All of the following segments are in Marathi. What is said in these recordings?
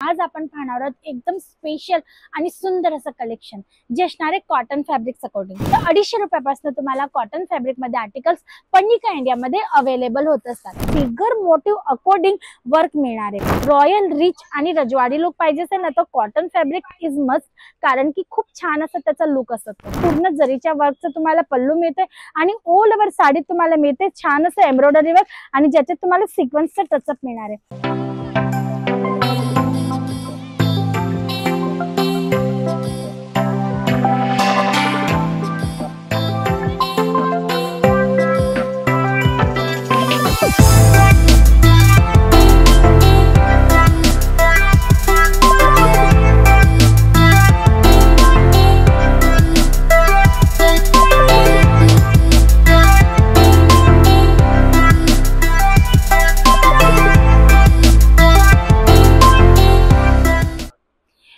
आज आपण पाहणार आहोत एकदम स्पेशल आणि सुंदर असं कलेक्शन जे असणार आहे कॉटन फॅब्रिक्स अकॉर्डिंग. तर 250 रुपयापासून तुम्हाला कॉटन फॅब्रिक मध्ये आर्टिकल्स पन्निका इंडिया मध्ये अवेलेबल होत असतात. फिगर मोटिव्ह अकॉर्डिंग वर्क मिळणार आहे. रॉयल रिच आणि रजवाडी लुक पाहिजे असेल ना तर कॉटन फॅब्रिक इज मस्ट, कारण की खूप छान असं त्याचा लुक असतो. पूर्ण जरीच्या वर्कचं तुम्हाला पल्लू मिळते आणि ऑल ओव्हर साडी तुम्हाला मिळते छान असं एम्ब्रॉयडरी वर्क आणि ज्याच्यात तुम्हाला सिक्वेन्सचं टचअप मिळणार आहे.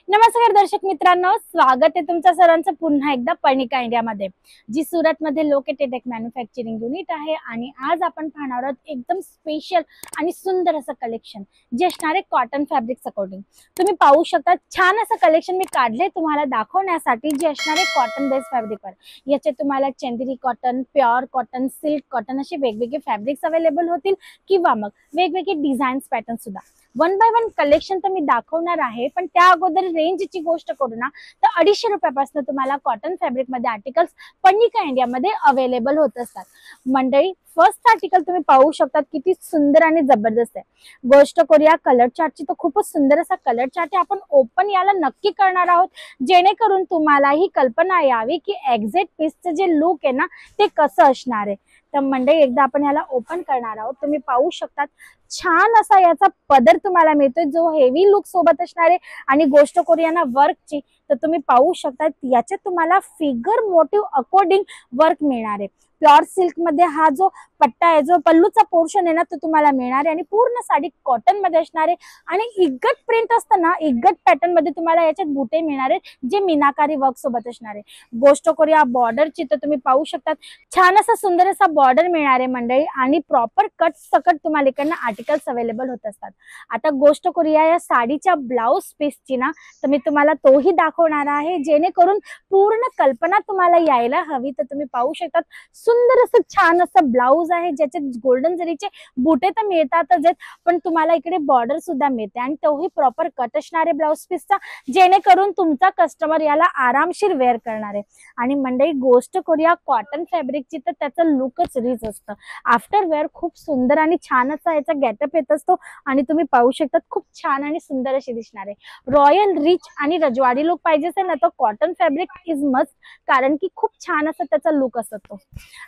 नमस्कार दर्शक मित्रांनो, स्वागत आहे तुमच्या सर्वांचं पुन्हा एकदा पन्निका इंडिया मध्ये, जी सुरत मध्ये लोकेटेड एक मॅन्युफॅक्चरिंग युनिट आहे. आणि आज आपण पाहणार आहोत एकदम स्पेशल आणि सुंदर असं कलेक्शन जे असणार आहे कॉटन फॅब्रिक्स अकॉर्डिंग. तुम्ही पाहू शकता छान असं कलेक्शन मी काढले तुम्हाला दाखवण्यासाठी, जे असणार आहे कॉटन बेस्ड फॅब्रिकवर. याचे तुम्हाला Chanderi cotton, pure cotton, silk cotton असे वेगवेगळे फॅब्रिक्स अवेलेबल होतील किंवा मग वेगवेगळे डिझाईन्स पॅटर्न सुद्धा. वन बाय वन कलेक्शन तर मी दाखवणार आहे, पण त्या अगोदर रेंजची गोष्ट करू ना तर 250 रुपयापासून तुम्हाला कॉटन फॅब्रिक मध्ये आर्टिकल्स पन्निका इंडिया मध्ये अवेलेबल होत असतात. मंडळी, फर्स्ट आर्टिकल तुम्ही पाहू शकता किती सुंदर आणि जबरदस्त आहे. गोष्ट करूया कलर चार्टची, तर खूपच सुंदर असा कलर चार्ट आहे. आपण ओपन याला नक्की करणार आहोत जेणेकरून तुम्हाला ही कल्पना यावी की एक्झॅक्ट पीसचं जे लुक आहे ना ते कसं असणार आहे. तर मंडळी, एकदा आपण याला ओपन करणार आहोत. तुम्ही पाहू शकता छान असा याचा पदर तुम्हाला मिळतोय जो हेवी लुक सोबत असणार आहे. आणि गोष्ट करूया ना वर्कची, तर तुम्ही पाहू शकता याच्यात तुम्हाला फिगर मोटिव्ह अकॉर्डिंग वर्क मिळणार आहे. प्युअर सिल्क मध्ये हा जो पट्टा आहे, जो पल्लूचा पोर्शन आहे ना तो तुम्हाला मिळणार आहे. आणि पूर्ण साडी कॉटन मध्ये असणार आहे. आणि इगत प्रिंट असतं ना, इगत पॅटर्न मध्ये तुम्हाला याच्यात बुटे मिळणार आहेत जे मीनाकारी वर्क सोबत असणार आहे. गोष्ट करूया बॉर्डरची, तर तुम्ही पाहू शकता छान असा सुंदर असा बॉर्डर मिळणार आहे मंडळी. आणि प्रॉपर कट सकट तुम्हाला इकडनं आर्टिकल्स अवेलेबल होत असतात. आता गोष्ट करूया या साडीच्या ब्लाउज पीसची ना, तर मी तुम्हाला तोही दाखवणार आहे जेणेकरून पूर्ण कल्पना तुम्हाला यायला हवी. तर तुम्ही पाहू शकता सुंदर असं छान असं ब्लाउज आहे ज्याच्यात गोल्डन जरीचे बुटे तर मिळतातच आहेत, पण तुम्हाला इकडे बॉर्डर सुद्धा मिळते आणि तोही प्रॉपर कट असणारे ब्लाउज पीसचा, जेणेकरून तुमचा कस्टमर याला आरामशीर वेअर करणार आहे. आणि मंडळी, गोष्ट करूया कॉटन फॅब्रिकची, तर त्याचं लुकच रिच असतं. आफ्टर वेअर खूप सुंदर आणि छान असा याचा गेटअप येत असतो. आणि तुम्ही पाहू शकता खूप छान आणि सुंदर अशी दिसणार आहे. रॉयल रिच आणि रजवाडी लुक पाहिजे असेल ना तर कॉटन फॅब्रिक इज मस्ट, कारण की खूप छान असं त्याचा लुक असतो.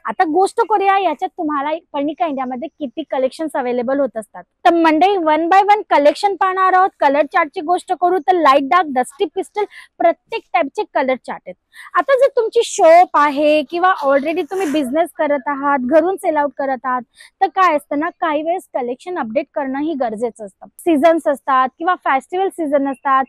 आता गोष्ट करूया याच्यात तुम्हाला पन्निका इंडिया मध्ये किती कलेक्शन्स अवेलेबल होत असतात. तर मंडळी, वन बाय वन कलेक्शन पाहणार आहोत. कलर चार्टची गोष्ट करू तर लाईट डार्क, डस्टी, पिस्टल प्रत्येक टाइपचे कलर चार्ट आहेत. आता जर तुमची शॉप आहे किंवा ऑलरेडी तुम्ही बिझनेस करत आहात, घरून सेल आउट करत आहात, तर काय असतं ना, काही वेळेस कलेक्शन अपडेट करणं ही गरजेचं असतं. सीझन्स असतात किंवा फेस्टिवल सीझन असतात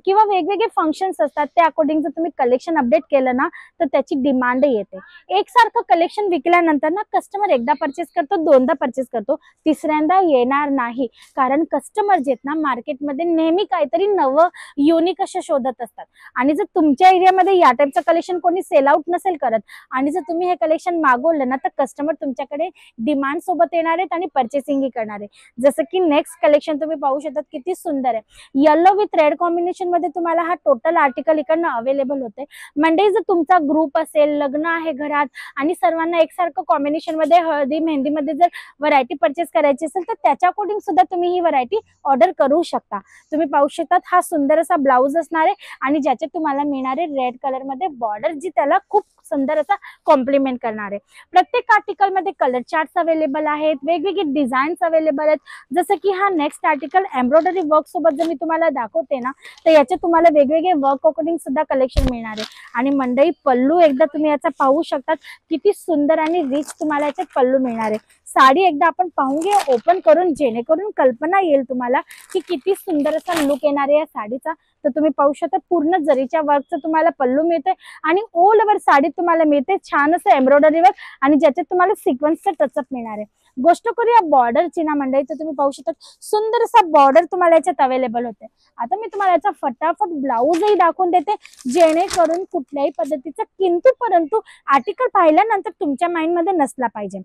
किंवा वेगवेगळे फंक्शन्स असतात, त्या अकॉर्डिंग जर तुम्ही कलेक्शन अपडेट केलं ना तर त्याची डिमांड येते. एकसारखं कलेक्शन विकल्यानंतर ना कस्टमर एकदा परचेस करतो, दोनदा परचेस करतो, तिसऱ्यांदा येणार नाही. कारण कस्टमर जे आहेत ना मार्केटमध्ये नेहमी काहीतरी नवं युनिक असं शोधत असतात. आणि जर तुमच्या एरियामध्ये या टाइपचं कलेक्शन कोणी सेल आउट नसेल करत आणि जर तुम्ही हे कलेक्शन मागवलं ना तर कस्टमर तुमच्याकडे डिमांड सोबत येणार आहेत आणि परचेसिंग ही करणार आहे. जसं की नेक्स्ट कलेक्शन तुम्ही पाहू शकता किती सुंदर आहे. येलो विथ रेड कॉम्बिनेशन मध्ये तुम्हाला हा टोटल आर्टिकल इकडनं अवेलेबल होते. म्हणजे जर तुमचा ग्रुप असेल, लग्न आहे घरात आणि सर्वांना एकसारखं कॉम्बिनेशन मध्ये हळदी मेहंदी मध्ये जर व्हरायटी परचेस करायची असेल तर त्याच्या अकॉर्डिंग सुद्धा तुम्ही ही व्हरायटी ऑर्डर करू शकता. तुम्ही पाहू शकता हा सुंदर असा ब्लाउज असणार आहे आणि ज्याचे तुम्हाला मिळणारे रेड कलर मध्ये बॉर्डर, जी त्याला खूप सुंदर असा कॉम्प्लिमेंट करणार आहे. प्रत्येक आर्टिकल मध्ये कलर चार्ट्स अवेलेबल आहेत, वेगवेगळे डिझाईन्स अवेलेबल आहेत. जसं की हा नेक्स्ट आर्टिकल एम्ब्रॉयडरी वर्क सोबत जर मी तुम्हाला दाखवते ना तर याचे तुम्हाला वेगवेगळे वर्क अकॉर्डिंग सुद्धा कलेक्शन मिळणार आहे. आणि मंडई पल्लू एकदा तुम्ही याचा पाहू शकता किती सुंदर आणि रिच तुम्हाला याच्यात पल्लू मिळणार आहे. साडी एकदा आपण पाहून घ्या ओपन करून, जेणेकरून कल्पना येईल तुम्हाला की किती सुंदर असा लुक येणार आहे या साडीचा. तर तुम्ही पाहू शकता पूर्ण जरीच्या वर्कचं तुम्हाला पल्लू मिळतं होते आणि ऑल ओव्हर साडी तुम्हाला मिळते छान असं एम्ब्रॉयडरी वर्क आणि ज्याच्यात तुम्हाला सिक्वेन्सचा टचअप मिळणार आहे। गोष्ट करूया बॉर्डरची ना मंडळी, तर तुम्ही पाहू शकता सुंदर असा बॉर्डर तुम्हाला याच्यात अवेलेबल होते। आता मी तुम्हाला याचा फटाफट ब्लाऊजही दाखवून देते, जेणेकरून कुठल्याही पद्धतीचा किंतु परंतु आर्टिकल पाहिल्यानंतर तुमच्या माइंड मध्ये नसला पाहिजे।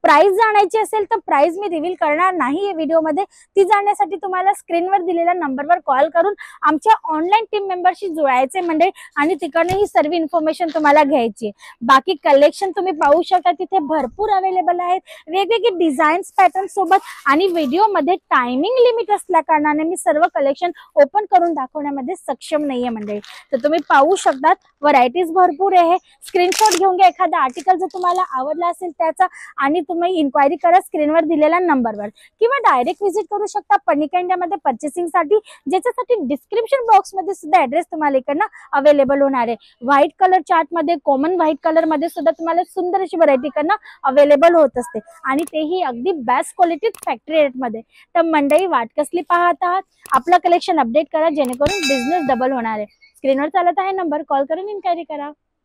प्राइस जाणायची असेल तर प्राइस मी रिव्हील करणार नाही या व्हिडिओमध्ये। ती जाणण्यासाठी तुम्हाला स्क्रीनवर दिलेल्या नंबरवर कॉल करून आमच्या ऑनलाईन टीम मेंबरशी जुळायचे मंडळी आणि तिकडे ही सर्व इन्फॉर्मेशन तुम्हाला घ्यायची। बाकी कलेक्शन तुम्ही पाहू शकता तिथे भरपूर अवेलेबल आहेत, वेगवेगळे डिझाईन्स पॅटर्न सोबत आणि व्हिडिओमध्ये टायमिंग लिमिट असल्या कारणाने मी सर्व कलेक्शन ओपन करून दाखवण्यामध्ये सक्षम नाहीये मंडळी। तर तुम्ही पाहू शकता व्हरायटीज भरपूर आहे। स्क्रीनशॉट घेऊन घ्या एखादा आर्टिकल जर तुम्हाला आवडला असेल त्याचा आणि तुम्ही इन्क्वायरी करा स्क्रीनवर दिलेल्या नंबरवर किंवा डायरेक्ट व्हिजिट करू शकता पनिका इंडियामध्ये पर्चेसिंग साठी, ज्याच्यासाठी डिस्क्रिप्शन बॉक्स मध्ये सुद्धा ऍड्रेस तुम्हाला इकडनं अवेलेबल होणार आहे। व्हाईट कलर चार्ट मध्ये, कॉमन व्हाईट कलर मध्ये सुद्धा तुम्हाला सुंदर अशी व्हरायटी इकडनं अवेलेबल होत असते आणि तेही अगदी बेस्ट क्वालिटीत फॅक्टरी रेट मध्ये। तर मंडळी वाट कसली पाहत आहात, आपलं कलेक्शन अपडेट करा जेणेकरून बिझनेस डबल होणार आहे। स्क्रीनवर चालत आहे नंबर, कॉल करून इन्क्वायरी करा।